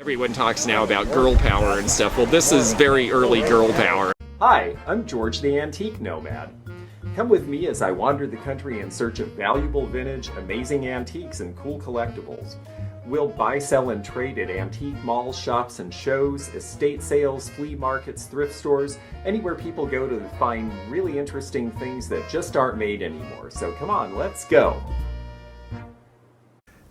Everyone talks now about girl power and stuff. Well, this is very early girl power. Hi, I'm George the Antique Nomad. Come with me as I wander the country in search of valuable vintage, amazing antiques, and cool collectibles. We'll buy, sell, and trade at antique malls, shops, and shows, estate sales, flea markets, thrift stores, anywhere people go to find really interesting things that just aren't made anymore. So come on, let's go!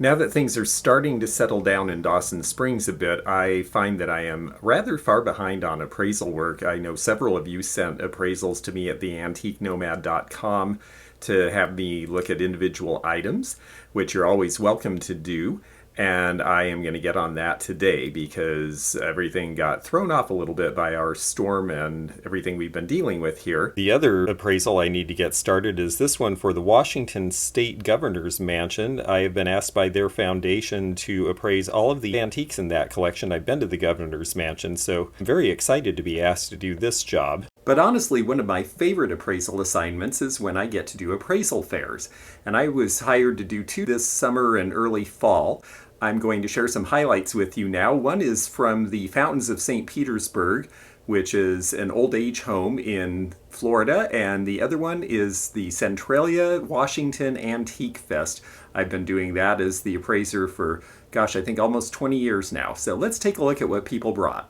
Now that things are starting to settle down in Dawson Springs a bit, I find that I am rather far behind on appraisal work. I know several of you sent appraisals to me at theantiquenomad.com to have me look at individual items, which you're always welcome to do. And I am going to get on that today because everything got thrown off a little bit by our storm and everything we've been dealing with here. The other appraisal I need to get started is this one for the Washington State Governor's Mansion. I have been asked by their foundation to appraise all of the antiques in that collection. I've been to the Governor's Mansion, so I'm very excited to be asked to do this job. But honestly, one of my favorite appraisal assignments is when I get to do appraisal fairs. And I was hired to do 2 this summer and early fall. I'm going to share some highlights with you now. One is from the Fountains of St. Petersburg, which is an old age home in Florida, and the other one is the Centralia Washington Antique Fest. I've been doing that as the appraiser for, gosh, I think almost 20 years now. So let's take a look at what people brought.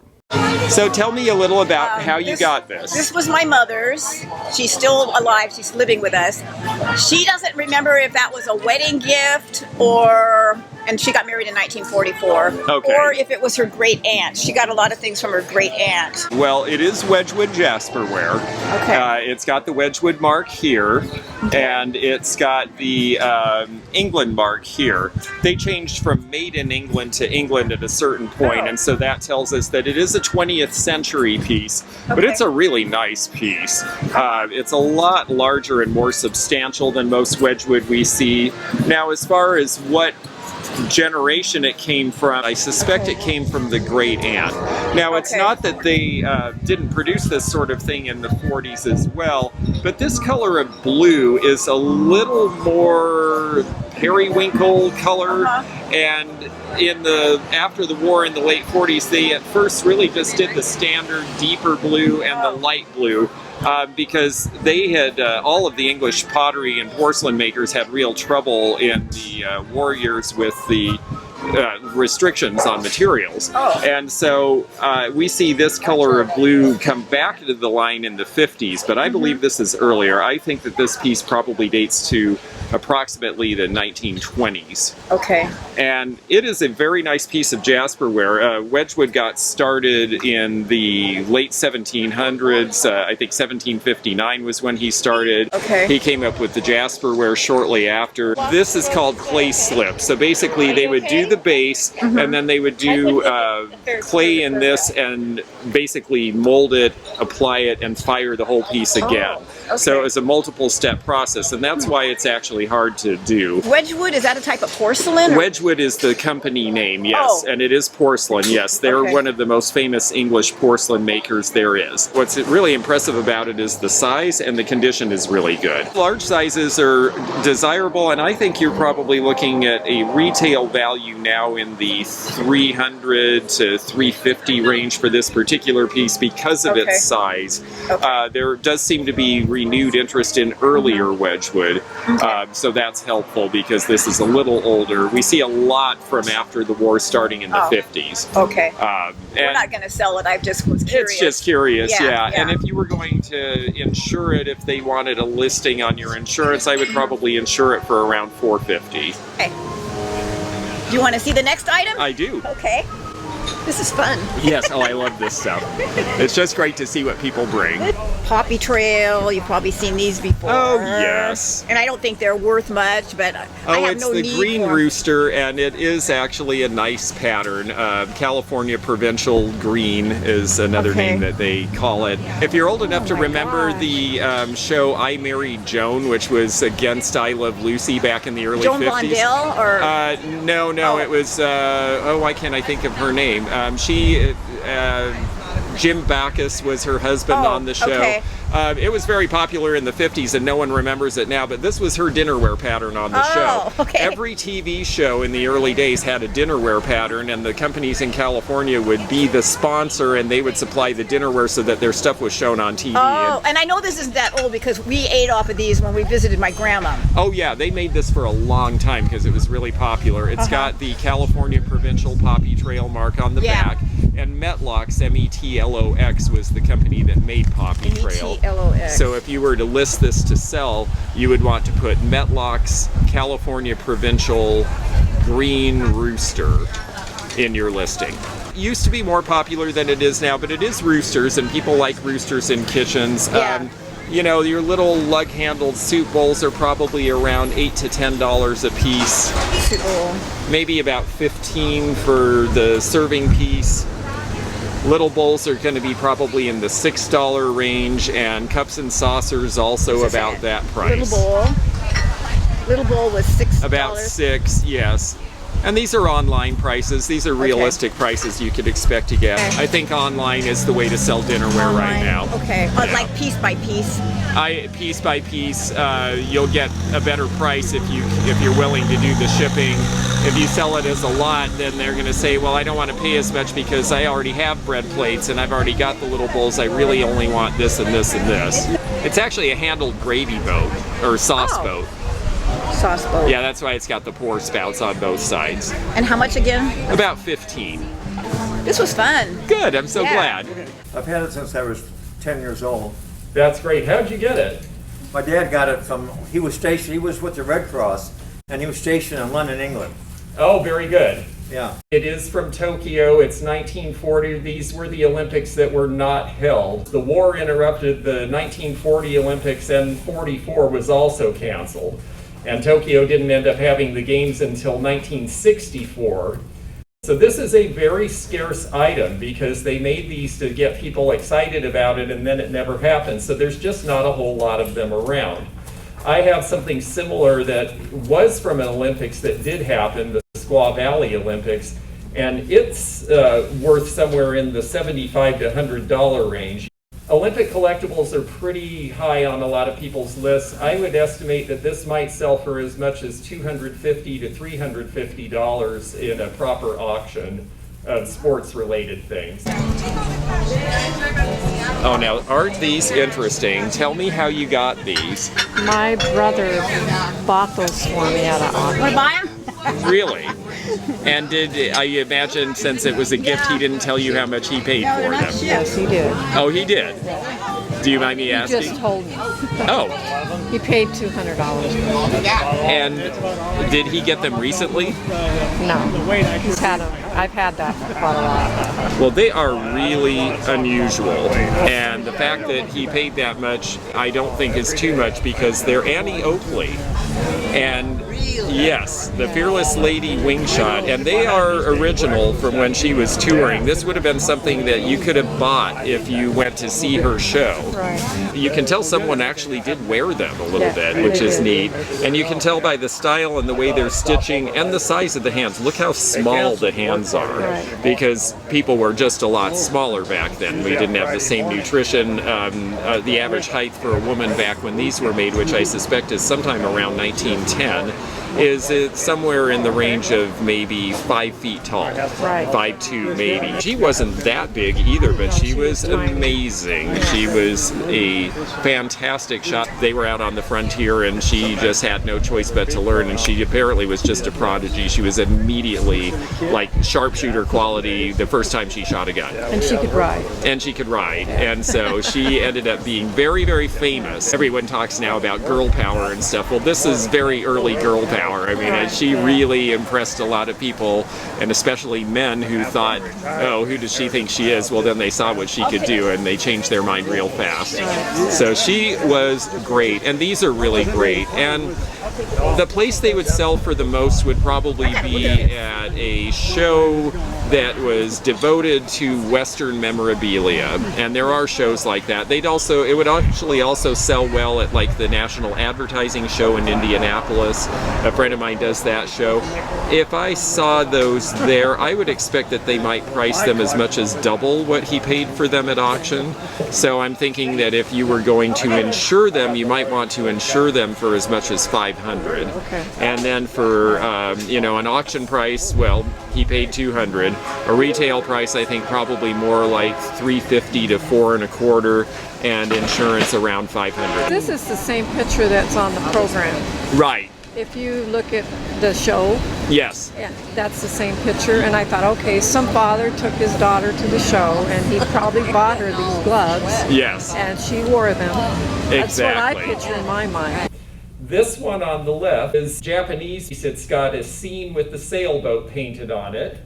So tell me a little about how you got this. This was my mother's. She's still alive. She's living with us. She doesn't remember if that was a wedding gift and she got married in 1944. Okay. Or if it was her great aunt. She got a lot of things from her great aunt. Well, it is Wedgwood jasperware. Okay. It's got the Wedgwood mark here, and it's got the England mark here. They changed from made in England to England at a certain point, and so that tells us that it is a 20th century piece, but it's a really nice piece. It's a lot larger and more substantial than most Wedgwood we see. Now, as far as what generation it came from, I suspect it came from the great aunt. Now, it's not that they didn't produce this sort of thing in the 40s as well, but this color of blue is a little more periwinkle color, and after the war in the late 40s, they at first really just did the standard deeper blue and the light blue. Because they had, all of the English pottery and porcelain makers had real trouble in the war years with the restrictions on materials. And so we see this color of blue come back into the line in the 50s, but I believe this is earlier. I think that this piece probably dates to approximately the 1920s. Okay. And it is a very nice piece of jasperware. Wedgwood got started in the late 1700s. I think 1759 was when he started. Okay. He came up with the jasperware shortly after. This is called clay slip. So basically they would do the base, and then they would do clay in this and basically mold it, apply it, and fire the whole piece again. So it was a multiple step process, and that's why it's actually hard to do. Wedgwood, is that a type of porcelain? Wedgwood is the company name, yes, and it is porcelain, yes. They're one of the most famous English porcelain makers there is. What's really impressive about it is the size, and the condition is really good. Large sizes are desirable, and I think you're probably looking at a retail value now in the $300 to $350 range for this particular piece because of its size. There does seem to be renewed interest in earlier Wedgwood, so that's helpful because this is a little older. We see a lot from after the war starting in the 50s. Okay. We're not going to sell it, I just was curious. It's just curious, yeah. Yeah. And if you were going to insure it, if they wanted a listing on your insurance, I would probably insure it for around $450. Okay. Do you want to see the next item? I do. Okay. This is fun. Yes, I love this stuff. It's just great to see what people bring. Poppy trail, you've probably seen these before. Oh, yes. And I don't think they're worth much, but I have no need it's the green for rooster, and it is actually a nice pattern. California Provincial Green is another name that they call it. If you're old enough to remember the show I Married Joan, which was against I Love Lucy back in the early 50s. Joan Blondell? Or? No, it was, why can't I think of her name? Jim Backus was her husband on the show. It was very popular in the 50s and no one remembers it now, but this was her dinnerware pattern on the show. Okay. Every TV show in the early days had a dinnerware pattern, and the companies in California would be the sponsor and they would supply the dinnerware so that their stuff was shown on TV. Oh, and I know this isn't that old because we ate off of these when we visited my grandma. Oh yeah, they made this for a long time because it was really popular. It's got the California Provincial Poppy Trail mark on the back, and Metlox, M-E-T-L-O-X, was the company that made Poppy Trail. M-E-T-L-O-X. So if you were to list this to sell, you would want to put Metlox California Provincial Green Rooster in your listing. It used to be more popular than it is now, but it is roosters, and people like roosters in kitchens. Yeah. You know, your little lug-handled soup bowls are probably around $8 to $10 a piece. Maybe about $15 for the serving piece. Little bowls are going to be probably in the $6 range, and cups and saucers also about that price. Little bowl was $6. About $6, yes. And these are online prices. These are realistic prices you could expect to get. I think online is the way to sell dinnerware right now. Okay, Yeah. like piece by piece. Piece by piece, you'll get a better price if you're willing to do the shipping. If you sell it as a lot, then they're going to say, well, I don't want to pay as much because I already have bread plates and I've already got the little bowls. I really only want this and this and this. It's actually a handled gravy boat or sauce boat. Sauce boat. Yeah, that's why it's got the pour spouts on both sides. And how much again? About 15. This was fun. Good, I'm so glad. I've had it since I was 10 years old. That's great. How'd you get it? My dad got it from, he was with the Red Cross, and he was stationed in London, England. Oh, very good. Yeah. It is from Tokyo. It's 1940. These were the Olympics that were not held. The war interrupted the 1940 Olympics, and 44 was also canceled. And Tokyo didn't end up having the games until 1964. So this is a very scarce item because they made these to get people excited about it, and then it never happened. So there's just not a whole lot of them around. I have something similar that was from an Olympics that did happen, the Squaw Valley Olympics, and it's worth somewhere in the $75 to $100 range. Olympic collectibles are pretty high on a lot of people's lists. I would estimate that this might sell for as much as $250 to $350 in a proper auction of sports-related things. Oh, now, aren't these interesting? Tell me how you got these. My brother bought those for me at an auction. Want to buy them? Really? And did I imagine, since it was a gift, he didn't tell you how much he paid for them? Yes, he did. Oh, he did? Do you mind me He asking? just told me. Oh, He paid $200. and did he get them recently? No, he's had them. I've had that for quite a while. Well, they are really unusual, and the fact that he paid that much I don't think is too much because they're Annie Oakley. And yes, the Fearless Lady wing shot, and they are original from when she was touring. This would have been something that you could have bought if you went to see her show. Right. You can tell someone actually did wear them a little bit, which is neat. And you can tell by the style and the way they're stitching and the size of the hands. Look how small the hands are, because people were just a lot smaller back then. We didn't have the same nutrition. The average height for a woman back when these were made, which I suspect is sometime around 1910, is it somewhere in the range of maybe 5 feet tall, Right. 5'2" maybe. She wasn't that big either, but she was amazing. She was a fantastic shot. They were out on the frontier and she just had no choice but to learn, and she apparently was just a prodigy. She was immediately like sharpshooter quality the first time she shot a gun. And she could ride. And she could ride, and so she ended up being very, very famous. Everyone talks now about girl power and stuff. Well, this is very early girl power. I mean, she really impressed a lot of people, and especially men who thought, oh, who does she think she is? Well, then they saw what she could do, and they changed their mind real fast. So she was great, and these are really great. And the place they would sell for the most would probably be at a show that was devoted to Western memorabilia, and there are shows like that. It would actually also sell well at like the National Advertising Show in Indianapolis. A friend of mine does that show. If I saw those there, I would expect that they might price them as much as double what he paid for them at auction. So I'm thinking that if you were going to insure them, you might want to insure them for as much as $500. Okay. And then for you know, an auction price, well, he paid $200. A retail price, I think probably more like $350 to $425, and insurance around $500. This is the same picture that's on the program. Right. If you look at the show, Yes. yeah, that's the same picture. And I thought, okay, some father took his daughter to the show, and he probably bought her these gloves, Yes. and she wore them. That's what I Exactly. picture in my mind. This one on the left is Japanese. It's got a scene with the sailboat painted on it,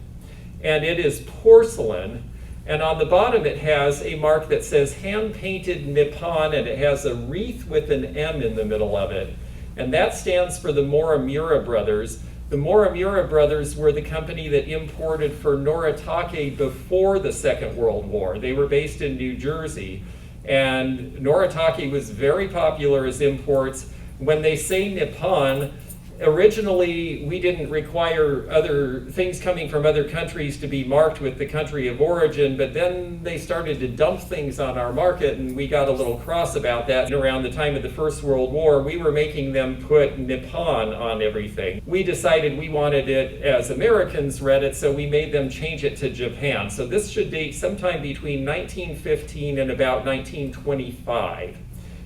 and it is porcelain. And on the bottom it has a mark that says hand-painted Nippon, and it has a wreath with an M in the middle of it. And that stands for the Morimura brothers. The Morimura brothers were the company that imported for Noritake before the Second World War. They were based in New Jersey, and Noritake was very popular as imports. When they say Nippon, originally we didn't require other things coming from other countries to be marked with the country of origin, but then they started to dump things on our market, and we got a little cross about that. And around the time of the First World War, we were making them put Nippon on everything. We decided we wanted it as Americans read it, so we made them change it to Japan. So this should date sometime between 1915 and about 1925.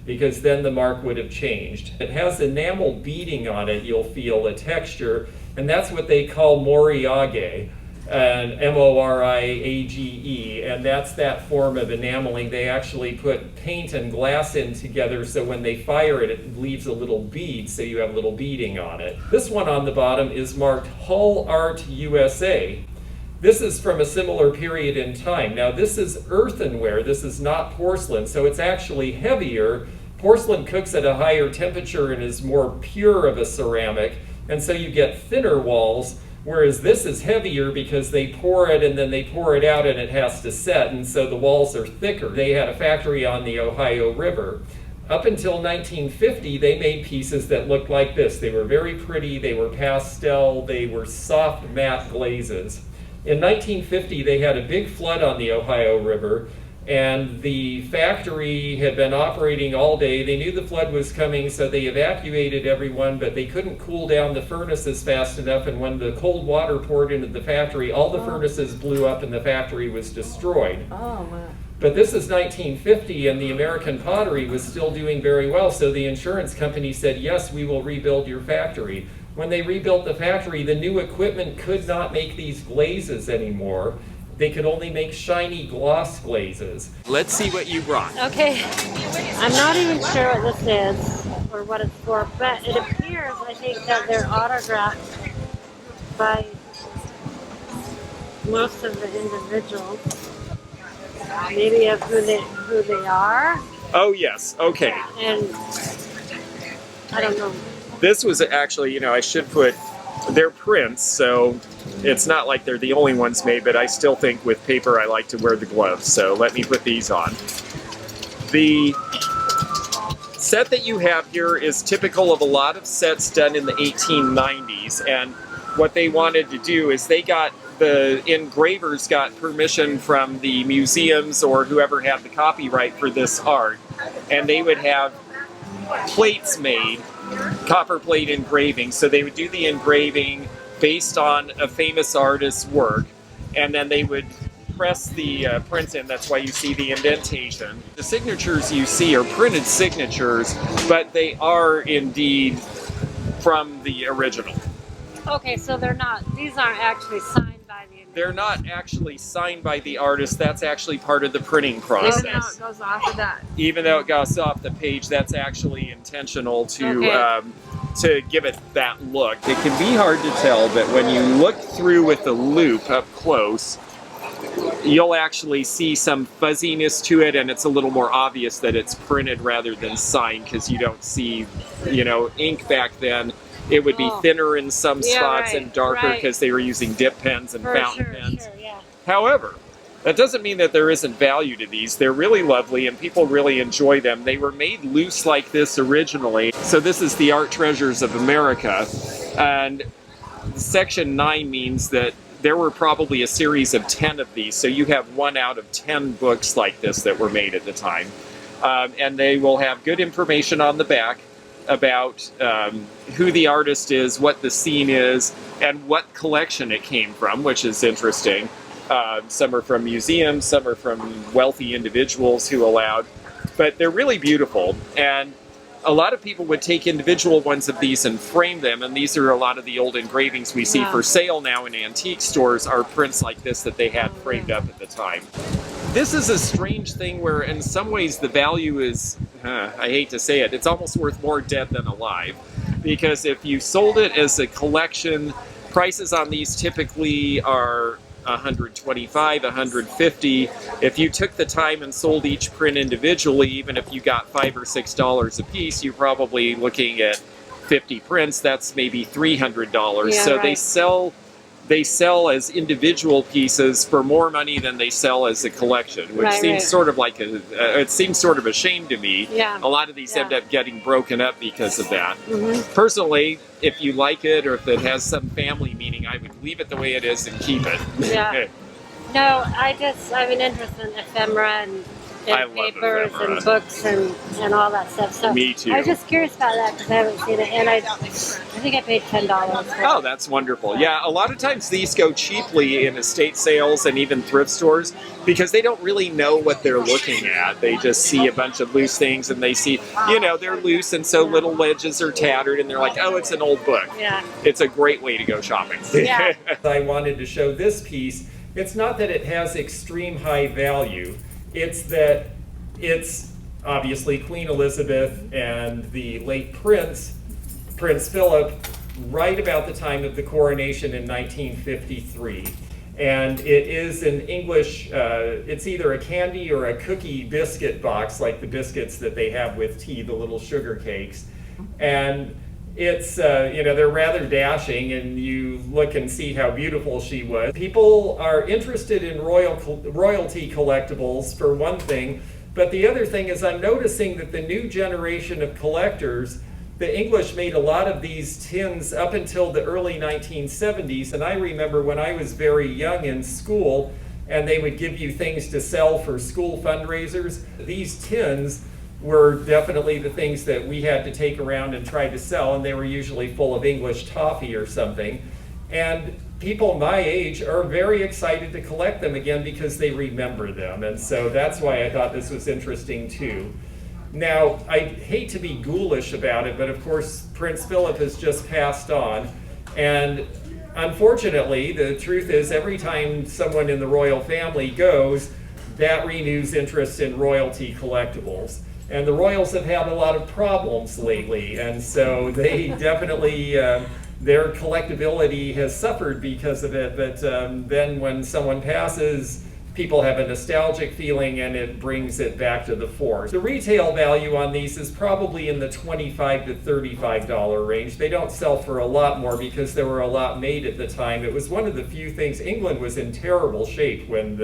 Because then the mark would have changed. It has enamel beading on it, you'll feel a texture, and that's what they call moriage, and M-O-R-I-A-G-E, and that's that form of enameling. They actually put paint and glass in together, so when they fire it, it leaves a little bead, so you have a little beading on it. This one on the bottom is marked Hull Art USA. This is from a similar period in time. Now this is earthenware, this is not porcelain, so it's actually heavier. Porcelain cooks at a higher temperature and is more pure of a ceramic, and so you get thinner walls, whereas this is heavier because they pour it and then they pour it out and it has to set, and so the walls are thicker. They had a factory on the Ohio River. Up until 1950, they made pieces that looked like this. They were very pretty, they were pastel, they were soft matte glazes. In 1950, they had a big flood on the Ohio River, and the factory had been operating all day. They knew the flood was coming, so they evacuated everyone, but they couldn't cool down the furnaces fast enough, and when the cold water poured into the factory, all the furnaces blew up and the factory was destroyed. Oh, man. But this is 1950, and the American pottery was still doing very well, so the insurance company said, yes, we will rebuild your factory. When they rebuilt the factory, the new equipment could not make these glazes anymore. They could only make shiny gloss glazes. Let's see what you brought. Okay, I'm not even sure what this is or what it's for, but it appears, I think, that they're autographed by most of the individuals, maybe of who they are. Oh yes, okay. And I don't know. This was actually, you know, I should put, they're prints, so it's not like they're the only ones made, but I still think with paper I like to wear the gloves, so let me put these on. The set that you have here is typical of a lot of sets done in the 1890s, and what they wanted to do is the engravers got permission from the museums or whoever had the copyright for this art, and they would have plates made, copper plate engraving, so they would do the engraving based on a famous artist's work, and then they would press the prints in. That's why you see the indentation. The signatures you see are printed signatures, but they are indeed from the original. Okay, so these aren't actually signed by the individual. They're not actually signed by the artist. That's actually part of the printing Even though process. it goes off of that. Even though it goes off the page, that's actually intentional to Okay. to give it that look. It can be hard to tell, but when you look through with the loop up close, you'll actually see some fuzziness to it, and it's a little more obvious that it's printed rather than signed, because you don't see, you know, ink back then. It would be thinner in some spots and darker because they were using dip pens and fountain pens. Sure, yeah. However, that doesn't mean that there isn't value to these. They're really lovely and people really enjoy them. They were made loose like this originally. So this is the Art Treasures of America. And Section 9 means that there were probably a series of 10 of these. So you have 1 out of 10 books like this that were made at the time. And they will have good information on the back about who the artist is, what the scene is, and what collection it came from, which is interesting. Some are from museums, some are from wealthy individuals who allowed, but they're really beautiful. And a lot of people would take individual ones of these and frame them, and these are a lot of the old engravings we see for sale now in antique stores are prints like this that they had framed up at the time. This is a strange thing where in some ways the value is, I hate to say it, it's almost worth more dead than alive. Because if you sold it as a collection, prices on these typically are $125, $150. If you took the time and sold each print individually, even if you got $5 or $6 a piece, you're probably looking at 50 prints. That's maybe $300. Yeah, so right. they sell as individual pieces for more money than they sell as a collection, which seems sort of like it seems sort of a shame to me. Yeah. A lot of these end up getting broken up because of that. Personally, if you like it or if it has some family meaning, I would leave it the way it is and keep it. Yeah. No, I'm an interest in ephemera and papers and books and all that stuff. So Me too. I was just curious about that because I haven't seen it, and I think I paid $10 for it. Oh, that's wonderful. Yeah, a lot of times these go cheaply in estate sales and even thrift stores because they don't really know what they're looking at. They just see a bunch of loose things and they see, they're loose and so little ledges are tattered and they're like, oh, it's an old book. Yeah. It's a great way to go shopping. Yeah. I wanted to show this piece. It's not that it has extreme high value. It's that it's obviously Queen Elizabeth and the late Prince Philip, right about the time of the coronation in 1953. And it is an English, it's either a candy or a cookie biscuit box, like the biscuits that they have with tea, the little sugar cakes. And it's, they're rather dashing, and you look and see how beautiful she was. People are interested in royalty collectibles, for one thing, but the other thing is I'm noticing that the new generation of collectors, the English made a lot of these tins up until the early 1970s, and I remember when I was very young in school, and they would give you things to sell for school fundraisers. These tins were definitely the things that we had to take around and try to sell, and they were usually full of English toffee or something. And people my age are very excited to collect them again because they remember them, and so that's why I thought this was interesting too. Now, I hate to be ghoulish about it, but of course Prince Philip has just passed on, and unfortunately the truth is every time someone in the royal family goes, that renews interest in royalty collectibles. And the royals have had a lot of problems lately, and so they definitely, their collectability has suffered because of it, but then when someone passes, people have a nostalgic feeling and it brings it back to the fore. The retail value on these is probably in the $25 to $35 range. They don't sell for a lot more because there were a lot made at the time. It was one of the few things. England was in terrible shape when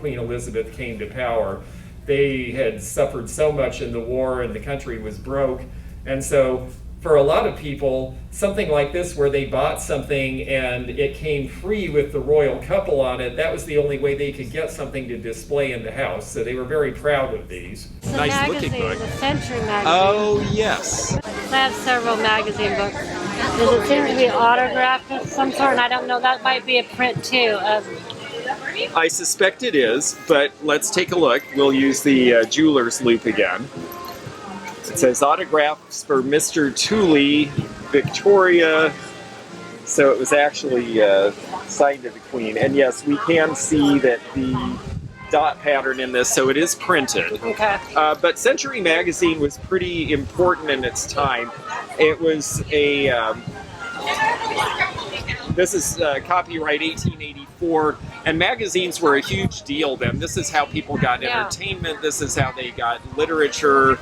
Queen Elizabeth came to power. They had suffered so much in the war and the country was broke. And so for a lot of people, something like this where they bought something and it came free with the royal couple on it, that was the only way they could get something to display in the house. So they were very proud of these. It's a Nice magazine, looking book. the Century magazine. Oh, yes. I have several magazine books. Does it seem to be autographed of some sort? And I don't know, that might be a print too. I suspect it is, but let's take a look. We'll use the jeweler's loop again. It says autographs for Mr. Tooley, Victoria. So it was actually signed to the Queen. And yes, we can see that the dot pattern in this, so it is printed. Okay. But Century magazine was pretty important in its time. It was a, this is copyright 1884, and magazines were a huge deal then. This is how people got entertainment, this is how they got literature.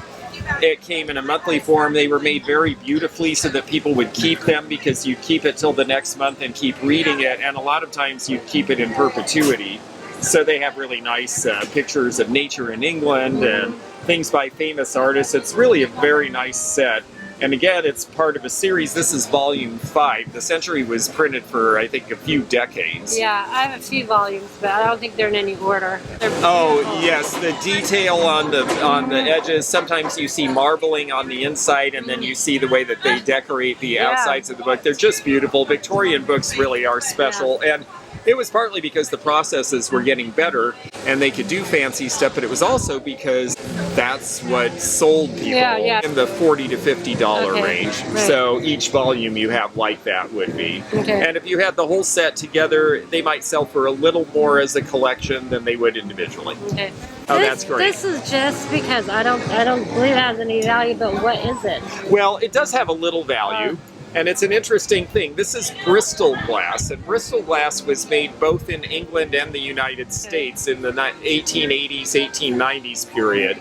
It came in a monthly form. They were made very beautifully so that people would keep them, because you'd keep it till the next month and keep reading it, and a lot of times you'd keep it in perpetuity. So they have really nice pictures of nature in England and things by famous artists. It's really a very nice set. And again, it's part of a series. This is volume 5. The Century was printed for, I think, a few decades. Yeah, I have a few volumes, but I don't think they're in any order. Oh yes, the detail on the edges. Sometimes you see marbling on the inside, and then you see the way that they decorate the outsides of the book. They're just beautiful. Victorian books really are special, and it was partly because the processes were getting better and they could do fancy stuff, but it was also because that's what sold people in the $40 to $50 range. Right. So each volume you have like that would be. Okay. And if you had the whole set together, they might sell for a little more as a collection than they would individually. Okay. Oh, that's great. This is just because I don't believe it has any value, but what is it? Well, it does have a little value. And it's an interesting thing. This is Bristol glass, and Bristol glass was made both in England and the United States in the 1880s, 1890s period.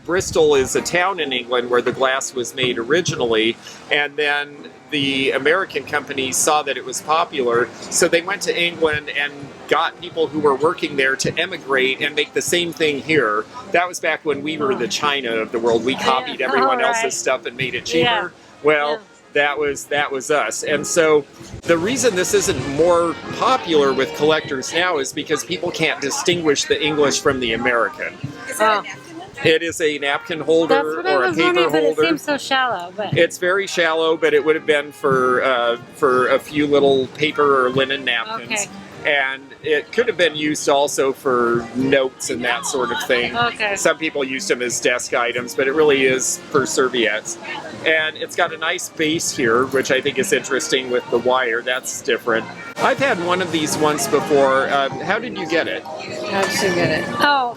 Bristol is a town in England where the glass was made originally, and then the American companies saw that it was popular, so they went to England and got people who were working there to emigrate and make the same thing here. That was back when we were the China of the world. We copied everyone else's stuff and made it cheaper. Well, that was us. And so the reason this isn't more popular with collectors now is because people can't distinguish the English from the American. Is that a napkin? It is a napkin holder That's what I or a was paper wondering, but holder. it seems so shallow. But It's very shallow, but it would have been for a few little paper or linen napkins. Okay. And it could have been used also for notes and that sort of thing. Okay. Some people used them as desk items, but it really is for serviettes. And it's got a nice base here, which I think is interesting with the wire. That's different. I've had one of these once before. How did you get it? How did you get it? Oh,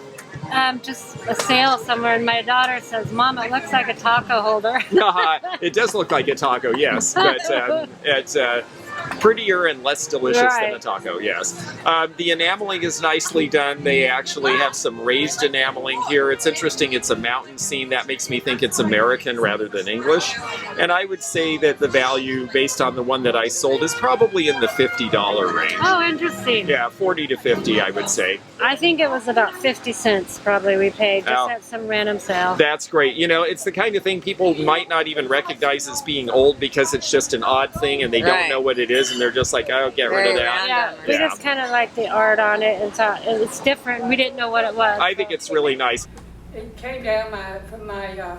just a sale somewhere, and my daughter says, "Mom, it looks like a taco holder." It does look like a taco, yes, but it's prettier and less delicious than a taco, yes. The enameling is nicely done. They actually have some raised enameling here. It's interesting, it's a mountain scene. That makes me think it's American rather than English. And I would say that the value, based on the one that I sold, is probably in the $50 range. Oh, interesting. Yeah, 40 to 50, I would say. I think it was about 50 cents probably we paid just at some random sale. That's great. You know, it's the kind of thing people might not even recognize as being old because it's just an odd thing and they don't know what it is, and they're just like, oh, get rid of that. Yeah, we just kind of like the art on it and thought it's different. We didn't know what it was. I think it's really nice. It came down from my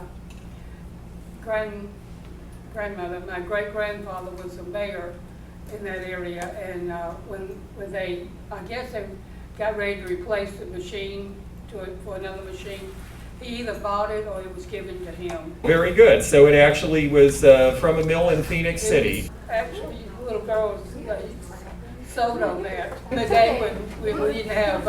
grandmother. My great-grandfather was a mayor in that area, and when they, I guess they got ready to replace the machine for another machine, he either bought it or it was given to him. Very good. So it actually was from a mill in Phoenix City. Actually, little girls sewed on that. The day when we didn't have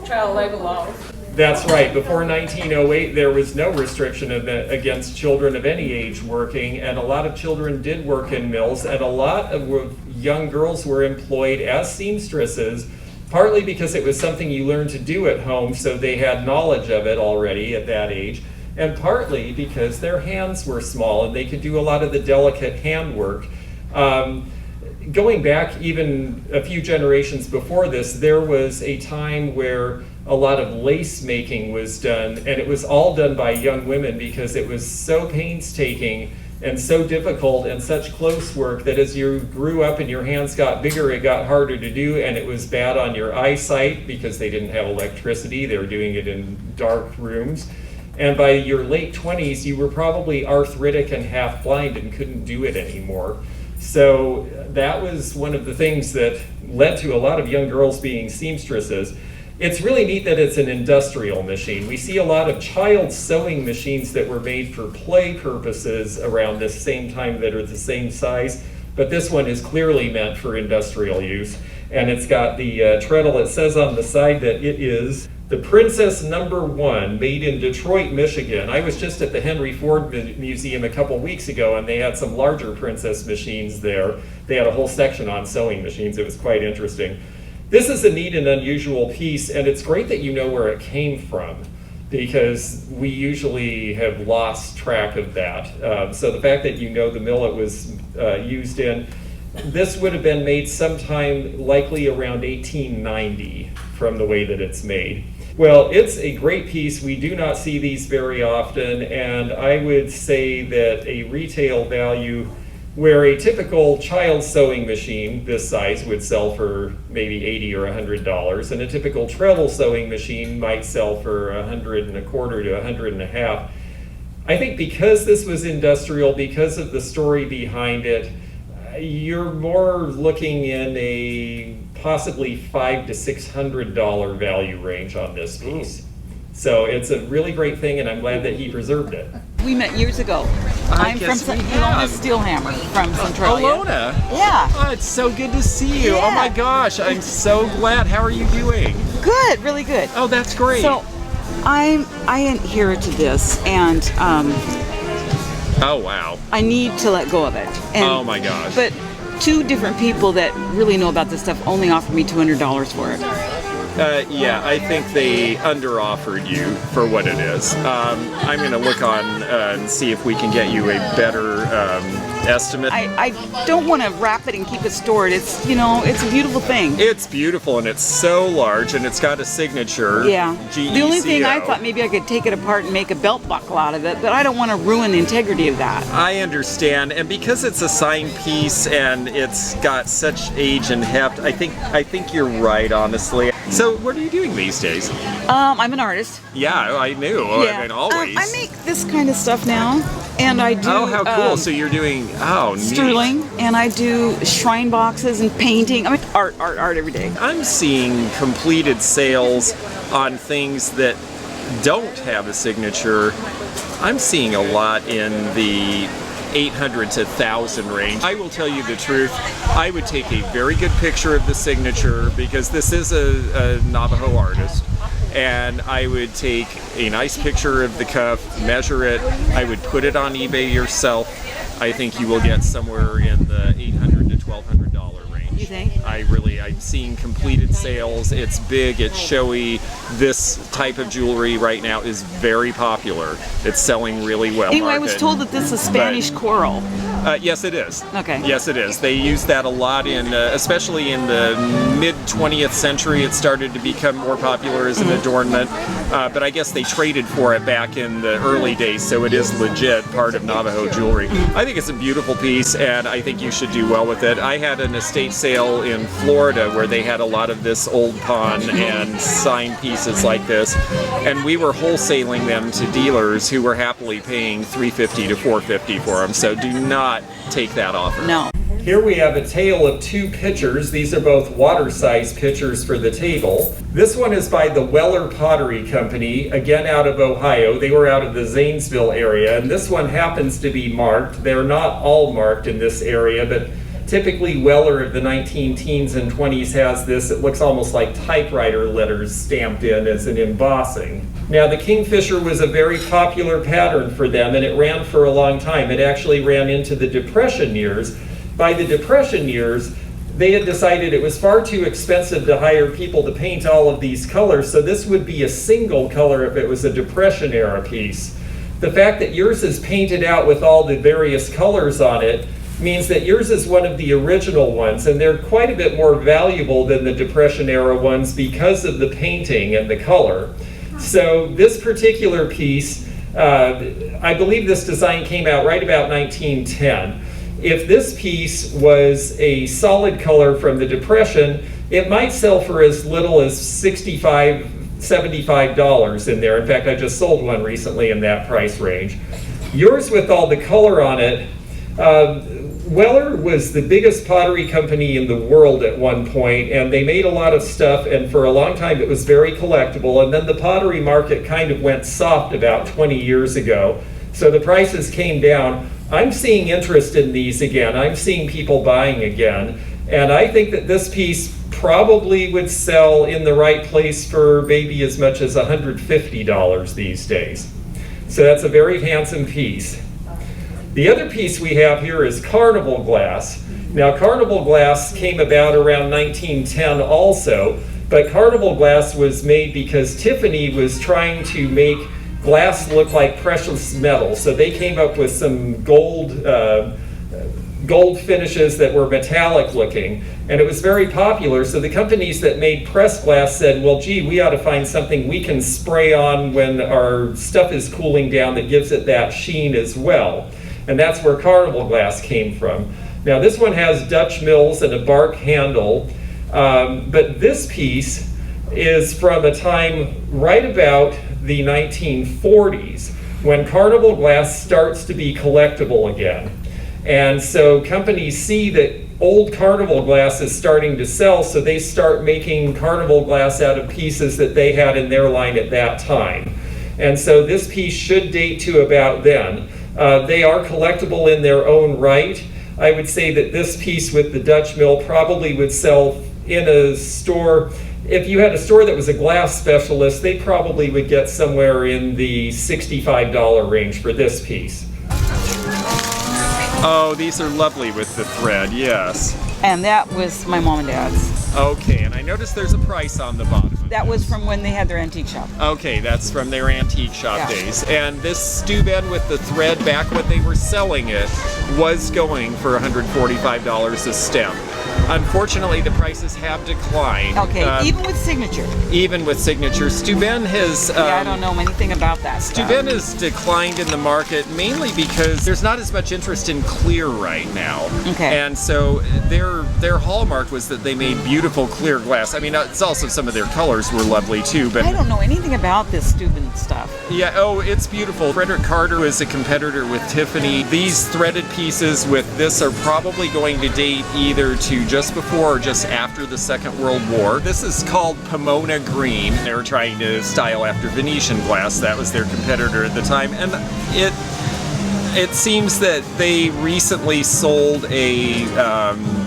child labor laws. That's right. Before 1908, there was no restriction against children of any age working, and a lot of children did work in mills, and a lot of young girls were employed as seamstresses, partly because it was something you learned to do at home, so they had knowledge of it already at that age, and partly because their hands were small and they could do a lot of the delicate handwork. Going back even a few generations before this, there was a time where a lot of lace making was done, and it was all done by young women because it was so painstaking and so difficult and such close work that as you grew up and your hands got bigger, it got harder to do, and it was bad on your eyesight because they didn't have electricity. They were doing it in dark rooms. And by your late 20s, you were probably arthritic and half blind and couldn't do it anymore. So that was one of the things that led to a lot of young girls being seamstresses. It's really neat that it's an industrial machine. We see a lot of child sewing machines that were made for play purposes around this same time that are the same size, but this one is clearly meant for industrial use. And it's got the treadle. It says on the side that it is the Princess #1, made in Detroit, Michigan. I was just at the Henry Ford Museum a couple weeks ago, and they had some larger Princess machines there. They had a whole section on sewing machines. It was quite interesting. This is a neat and unusual piece, and it's great that you know where it came from, because we usually have lost track of that. So the fact that you know the mill it was used in, this would have been made sometime likely around 1890 from the way that it's made. Well, it's a great piece. We do not see these very often, and I would say that a retail value where a typical child sewing machine this size would sell for maybe $80 or $100, and a typical treadle sewing machine might sell for $125 to $150. I think because this was industrial, because of the story behind it, you're more looking in a possibly $500 to $600 value range on this piece. So it's a really great thing, and I'm glad that he preserved it. We met years ago. I'm from Ilona Steelhammer from Centralia. Alona? Yeah. Oh, it's so good to see you. Yeah. Oh my gosh, I'm so glad. How are you doing? Good, really good. Oh, that's great. So, I inherited this, and oh wow. I need to let go of it. And, Oh my gosh. But two different people that really know about this stuff only offered me $200 for it. Yeah, I think they under-offered you for what it is. I'm going to look on and see if we can get you a better estimate. I don't want to wrap it and keep it stored. It's, you know, it's a beautiful thing. It's beautiful, and it's so large, and it's got a signature. Yeah. GECO. The only thing I thought maybe I could take it apart and make a belt buckle out of it, but I don't want to ruin the integrity of that. I understand, and because it's a signed piece and it's got such age and heft, I think you're right, honestly. So what are you doing these days? I'm an artist. Yeah, I knew. I mean, always. I make this kind of stuff now, and I do. Oh, how cool! So you're doing neat. sterling, and I do shrine boxes and painting. I mean, art every day. I'm seeing completed sales on things that don't have a signature. I'm seeing a lot in the 800 to 1,000 range. I will tell you the truth, I would take a very good picture of the signature because this is a Navajo artist, and I would take a nice picture of the cuff, measure it, I would put it on eBay yourself. I think you will get somewhere in the $800 to $1,200 range. You think? I'm seeing completed sales. It's big, it's showy. This type of jewelry right now is very popular. It's selling really well. Anyway, I was told that this is Spanish coral. Yes, it is. Okay. Yes, it is. They use that a lot in, especially in the mid 20th century. It started to become more popular as an adornment, but I guess they traded for it back in the early days, so it is legit part of Navajo jewelry. I think it's a beautiful piece, and I think you should do well with it. I had an estate sale in Florida where they had a lot of this old pawn and signed pieces like this, and we were wholesaling them to dealers who were happily paying $350 to $450 for them. So do not take that offer. No. Here we have a tale of two pitchers. These are both water-sized pitchers for the table. This one is by the Weller Pottery Company, again out of Ohio. They were out of the Zanesville area, and this one happens to be marked. They're not all marked in this area, but typically Weller of the 19 teens and 20s has this. It looks almost like typewriter letters stamped in as an embossing. Now, the Kingfisher was a very popular pattern for them, and it ran for a long time. It actually ran into the Depression years. By the Depression years, they had decided it was far too expensive to hire people to paint all of these colors, so this would be a single color if it was a Depression era piece. The fact that yours is painted out with all the various colors on it means that yours is one of the original ones, and they're quite a bit more valuable than the Depression era ones because of the painting and the color. So this particular piece, I believe this design came out right about 1910. If this piece was a solid color from the Depression, it might sell for as little as $65, $75 in there. In fact, I just sold one recently in that price range. Yours with all the color on it, Weller was the biggest pottery company in the world at one point, and they made a lot of stuff, and for a long time it was very collectible, and then the pottery market kind of went soft about 20 years ago, so the prices came down. I'm seeing interest in these again. I'm seeing people buying again, and I think that this piece probably would sell in the right place for maybe as much as $150 these days. So that's a very handsome piece. The other piece we have here is carnival glass. Now, carnival glass came about around 1910 also, But Carnival glass was made because Tiffany was trying to make glass look like precious metal. So they came up with some gold finishes that were metallic looking, and it was very popular. So the companies that made pressed glass said, well, gee, we ought to find something we can spray on when our stuff is cooling down that gives it that sheen as well. And that's where Carnival glass came from. Now this one has Dutch mills and a bark handle, but this piece is from a time right about the 1940s when Carnival glass starts to be collectible again. And so companies see that old Carnival glass is starting to sell, so they start making Carnival glass out of pieces that they had in their line at that time. And so this piece should date to about then. They are collectible in their own right. I would say that this piece with the Dutch mill probably would sell in a store. If you had a store that was a glass specialist, they probably would get somewhere in the $65 range for this piece. Oh, these are lovely with the thread, yes. And that was my mom and dad's. Okay, and I noticed there's a price on the bottom. That was from when they had their antique shop. Okay, that's from their antique shop days. And this stew bed with the thread, back when they were selling it, was going for $145 a stem. Unfortunately, the prices have declined. Okay, even with signature. Even with signature. Steuben has... I don't know anything about that stuff. Steuben has declined in the market mainly because there's not as much interest in clear right now. Okay. And so their hallmark was that they made beautiful clear glass. I mean, it's also some of their colors were lovely too, but... I don't know anything about this Steuben stuff. Yeah, oh, it's beautiful. Frederick Carter was a competitor with Tiffany. These threaded pieces with this are probably going to date either to just before or just after the Second World War. This is called Pomona Green. They were trying to style after Venetian glass. That was their competitor at the time. And it seems that they recently sold a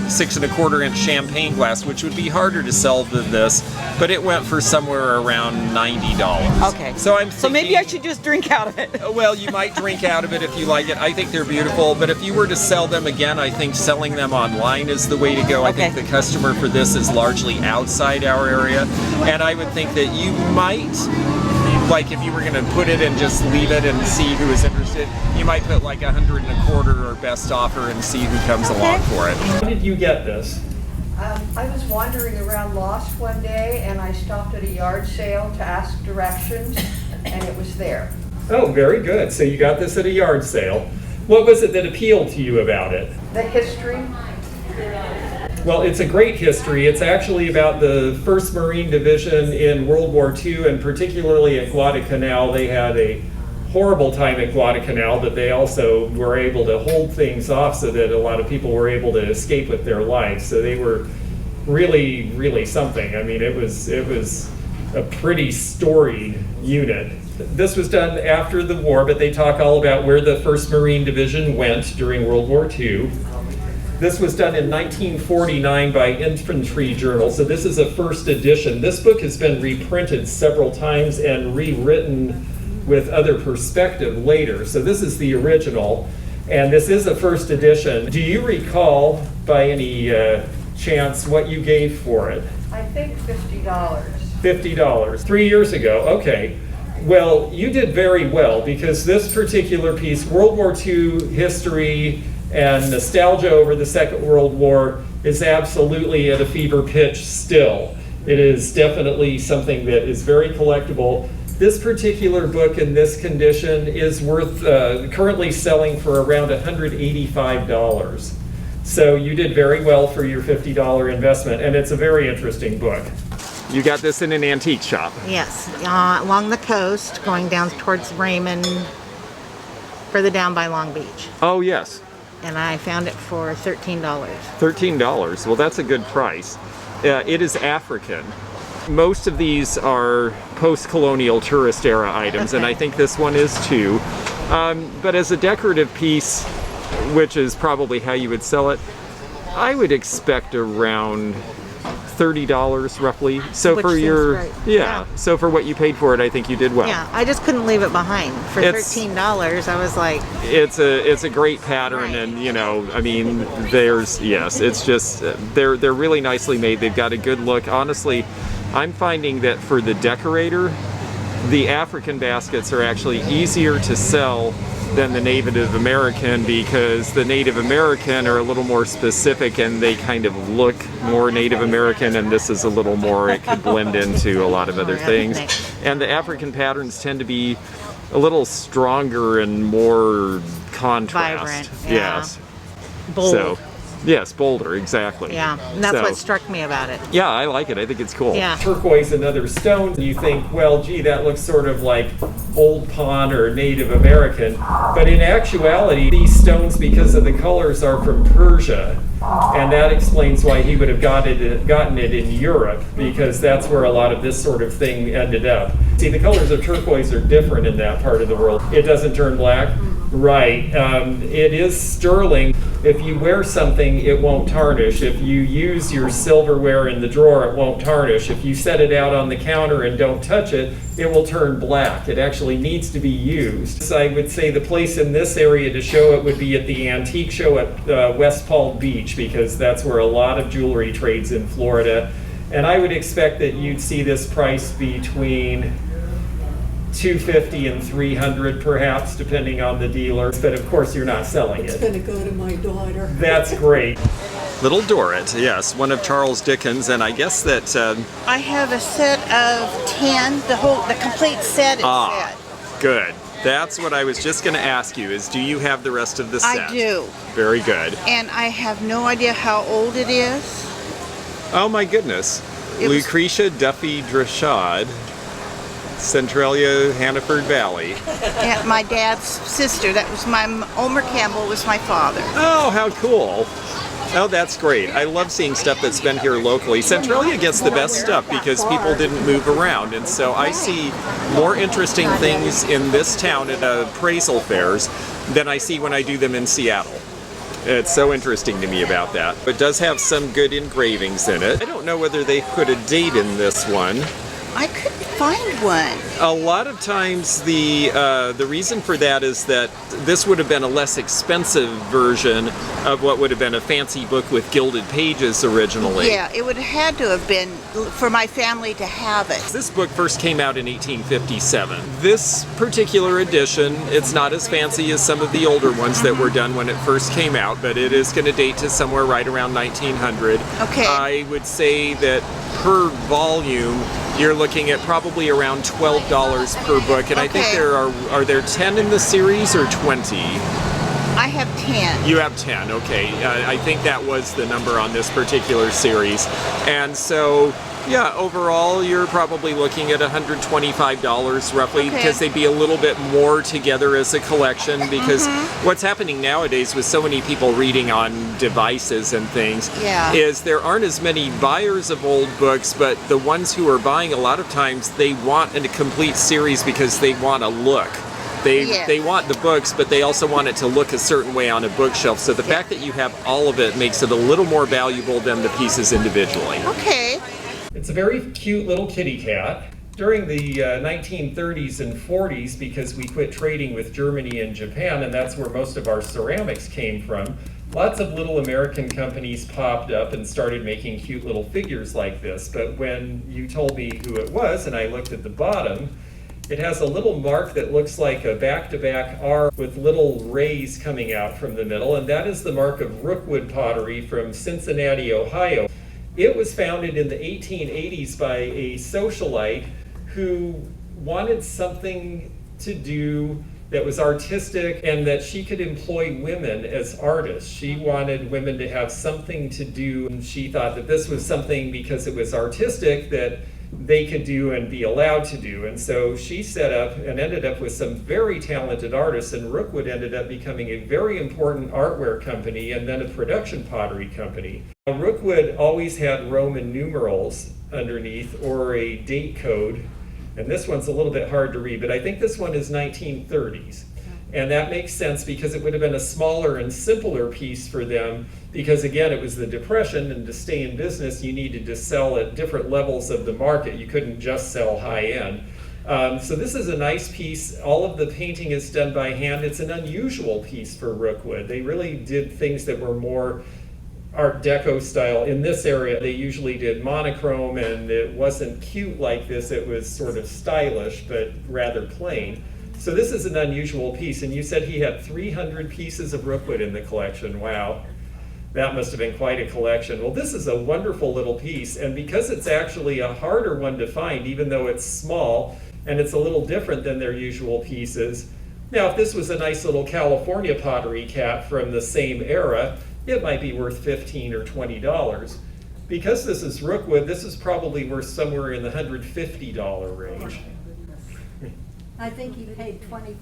6 1/4 inch champagne glass, which would be harder to sell than this, but it went for somewhere around $90. Okay. So maybe I should just drink out of it. Well, you might drink out of it if you like it. I think they're beautiful, but if you were to sell them again, I think selling them online is the way to go. I think the customer for this is largely outside our area, and I would think that you might, like if you were going to put it and just leave it and see who is interested, you might put like 100 1/4 or best offer and see who comes along for it. How did you get this? I was wandering around lost one day and I stopped at a yard sale to ask directions and it was there. Oh, very good. So you got this at a yard sale. What was it that appealed to you about it? The history. Well, it's a great history. It's actually about the 1st Marine Division in World War II, and particularly at Guadalcanal. They had a horrible time at Guadalcanal, but they also were able to hold things off so that a lot of people were able to escape with their lives. So they were really, really something. I mean, it was a pretty storied unit. This was done after the war, but they talk all about where the 1st Marine Division went during World War II. This was done in 1949 by Infantry Journal, so this is a first edition. This book has been reprinted several times and rewritten with other perspective later. So this is the original, and this is a first edition. Do you recall, by any chance, what you gave for it? I think $50. $50, 3 years ago, okay. Well, you did very well, because this particular piece, World War II history and nostalgia over the Second World War, is absolutely at a fever pitch still. It is definitely something that is very collectible. This particular book in this condition is worth currently selling for around $185. So you did very well for your $50 investment, and it's a very interesting book. You got this in an antique shop? Yes, along the coast, going down towards Raymond, further down by Long Beach. Oh, yes. And I found it for $13. $13. Well, that's a good price. It is African. Most of these are post-colonial tourist era items, and I think this one is too. But as a decorative piece, which is probably how you would sell it, I would expect around $30 roughly. So Which for seems your right. yeah, so for what you paid for it, I think you did well. Yeah, I just couldn't leave it behind. For $13, I was like... It's a great pattern, and you know, I mean, it's just they're really nicely made. They've got a good look. Honestly, I'm finding that for the decorator, the African baskets are actually easier to sell than the Native American, because the Native American are a little more specific and they kind of look more Native American, and this is a little more, it could blend into a lot of other things. And the African patterns tend to be a little stronger and more contrast. Vibrant, yeah. Yes. Bold. So, yes, bolder, exactly. Yeah, and that's So, what struck me about it. yeah, I like it. I think it's cool. Yeah. Turquoise and other stones, you think, well, gee, that looks sort of like Old Pawn or Native American. But in actuality, these stones, because of the colors, are from Persia. And that explains why he would have gotten it in Europe, because that's where a lot of this sort of thing ended up. See, the colors of turquoise are different in that part of the world. It doesn't turn black. Right. It is sterling. If you wear something, it won't tarnish. If you use your silverware in the drawer, it won't tarnish. If you set it out on the counter and don't touch it, it will turn black. It actually needs to be used. So I would say the place in this area to show it would be at the antique show at West Palm Beach, because that's where a lot of jewelry trades in Florida. And I would expect that you'd see this price between $250 and $300 perhaps, depending on the dealer. But of course, you're not selling it. It's gonna go to my daughter. That's great. Little Dorrit, yes, one of Charles Dickens, and I guess that I have a set of 10, the complete set is set. good. That's what I was just going to ask you, is do you have the rest of the set? I do. Very good. And I have no idea how old it is. Oh my goodness. It was- Lucretia Duffy Dreshad, Centralia, Hannaford Valley. And my dad's sister, that was Omer Campbell was my father. Oh, how cool. Oh, that's great. I love seeing stuff that's been here locally. Centralia gets the best stuff because people didn't move around, and so I see more interesting things in this town at appraisal fairs than I see when I do them in Seattle. It's so interesting to me about that. It does have some good engravings in it. I don't know whether they put a date in this one. I couldn't find one. A lot of times the reason for that is that this would have been a less expensive version of what would have been a fancy book with gilded pages originally. Yeah, it would have had to have been for my family to have it. This book first came out in 1857. This particular edition, it's not as fancy as some of the older ones that were done when it first came out, but it is going to date to somewhere right around 1900. Okay. I would say that per volume, you're looking at probably around $12 per book, and I think Okay. there are there 10 in the series or 20? I have 10. You have 10, okay. I think that was the number on this particular series. And so, yeah, overall, you're probably looking at $125 roughly, Okay. because they'd be a little bit more together as a collection, because what's happening nowadays with so many people reading on devices and things Yeah. is there aren't as many buyers of old books, but the ones who are buying, a lot of times they want a complete series because they want a look. Yeah. They want the books, but they also want it to look a certain way on a bookshelf. So the fact that you have all of it makes it a little more valuable than the pieces individually. Okay. It's a very cute little kitty cat. During the 1930s and 40s, because we quit trading with Germany and Japan, and that's where most of our ceramics came from, lots of little American companies popped up and started making cute little figures like this. But when you told me who it was, and I looked at the bottom, it has a little mark that looks like a back-to-back R with little rays coming out from the middle, and that is the mark of Rookwood pottery from Cincinnati, Ohio. It was founded in the 1880s by a socialite who wanted something to do that was artistic and that she could employ women as artists. She wanted women to have something to do, and she thought that this was something, because it was artistic, that they could do and be allowed to do. And so she set up and ended up with some very talented artists, and Rookwood ended up becoming a very important artware company and then a production pottery company. Rookwood always had Roman numerals underneath or a date code, and this one's a little bit hard to read, but I think this one is 1930s. And that makes sense because it would have been a smaller and simpler piece for them, because again, it was the Depression, and to stay in business, you needed to sell at different levels of the market. You couldn't just sell high end. So this is a nice piece. All of the painting is done by hand. It's an unusual piece for Rookwood. They really did things that were more Art Deco style. In this area, they usually did monochrome, and it wasn't cute like this. It was sort of stylish, but rather plain. So this is an unusual piece, and you said he had 300 pieces of Rookwood in the collection. Wow. That must have been quite a collection. Well, this is a wonderful little piece, and because it's actually a harder one to find, even though it's small, and it's a little different than their usual pieces. Now, if this was a nice little California pottery cat from the same era, it might be worth $15 or $20. Because this is Rookwood, this is probably worth somewhere in the $150 range. I think he paid $25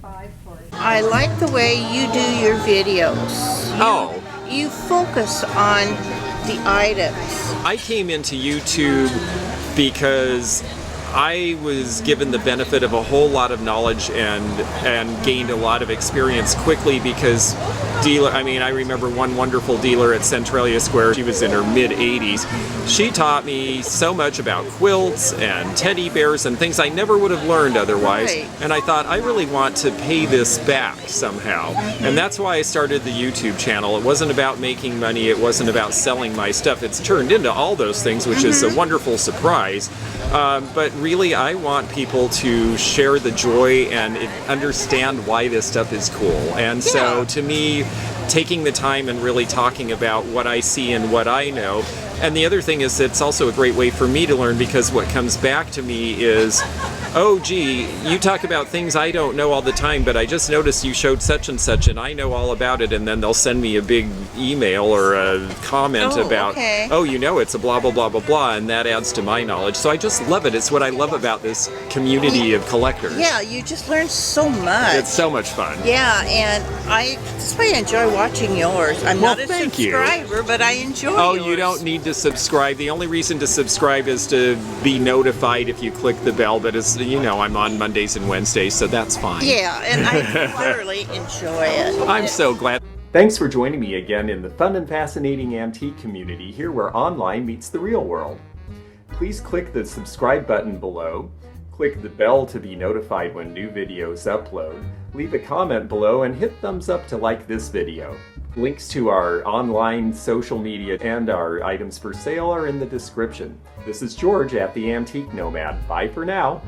for it. I like the way you do your videos. You focus on the items. I came into YouTube because I was given the benefit of a whole lot of knowledge and gained a lot of experience quickly because I remember one wonderful dealer at Centralia Square. She was in her mid-80s. She taught me so much about quilts and teddy bears and things I never would have learned otherwise. Right. And I thought, I really want to pay this back somehow. And that's why I started the YouTube channel. It wasn't about making money. It wasn't about selling my stuff. It's turned into all those things, which is a wonderful surprise. But really, I want people to share the joy and understand why this stuff is cool. And so to me, taking the time and really talking about what I see and what I know. And the other thing is it's also a great way for me to learn, because what comes back to me is, oh gee, you talk about things I don't know all the time, but I just noticed you showed such and such and I know all about it, and then they'll send me a big email or a comment about, oh, you know, it's a blah, blah, blah, blah, blah, and that adds to my knowledge. So I just love it. It's what I love about this community of collectors. Yeah, you just learn so much. It's so much fun. Yeah, and that's why I enjoy watching yours. I'm not a subscriber, but I enjoy yours. You don't need to subscribe. The only reason to subscribe is to be notified if you click the bell, but as you know, I'm on Mondays and Wednesdays, so that's fine. Yeah, and I thoroughly enjoy it. I'm so glad. Thanks for joining me again in the fun and fascinating antique community, here where online meets the real world. Please click the subscribe button below, click the bell to be notified when new videos upload, leave a comment below, and hit thumbs up to like this video. Links to our online social media and our items for sale are in the description. This is George at the Antique Nomad. Bye for now.